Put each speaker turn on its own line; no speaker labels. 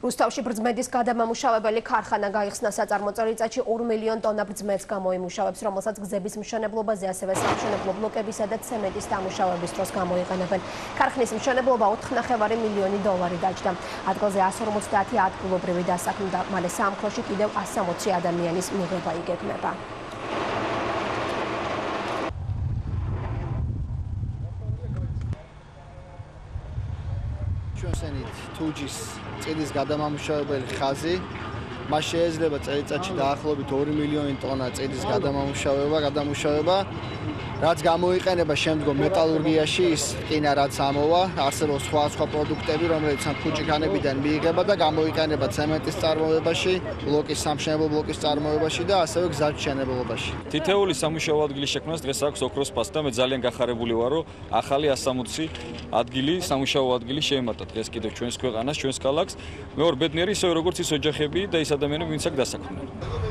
რუსთავში ბრძმედის გადამამუშავებელი ქარხანა გაიხსნა საწარმო წელიწადში 2 მილიონ ტონა ბრძმედს გამოიმუშავებს, რომელსაც გზების მშენებლობაზე, ასევე სამშენებლო ბლოკებისა და ცემენტის დამუშავების დროს გამოიყენებენ. ქარხნის მშენებლობა 4,5 მილიონი დოლარი დაჯდა. ადგილზე 150 ადგილობრივი დასაქმდა, მალე სამხლოში კიდევ 160 ადამიანის მიღება იგეგმება.
ჩვენსენით თუჯის წიდის გადამამუშავებელი ხაზი მას შეიძლება წელიწადში დაახლოებით 2 მილიონი ტონა წიდის გადამუშავება, რაც გამოიყენება შემდგომ მეტალურგიაში, ის რკინა რაც ამოვა, ასევე სხვა პროდუქტები, რომელიც ამ ფუჭიქანებიდან მიიღება და გამოიყენება ცემენტის წარმოებაში, სამშენებლო ბლოკის წარმოებაში და ასევე გზამშენებლობაში.
თითეული სამუშაო ადგილის შექმნას დღეს აქვს ოქროს ფასი და მე ძალიან გახარებული ვარ, რომ ახალი 160 ადგილი, სამუშაო ადგილი შეემატა დღეს კიდევ ჩვენს ქვეყანას, ჩვენს ქალაქს. მე ვარ ბედნიერი ისე როგორც ის ოჯახები და ის ადამიანები, ვინც აქ დასაქმდნენ.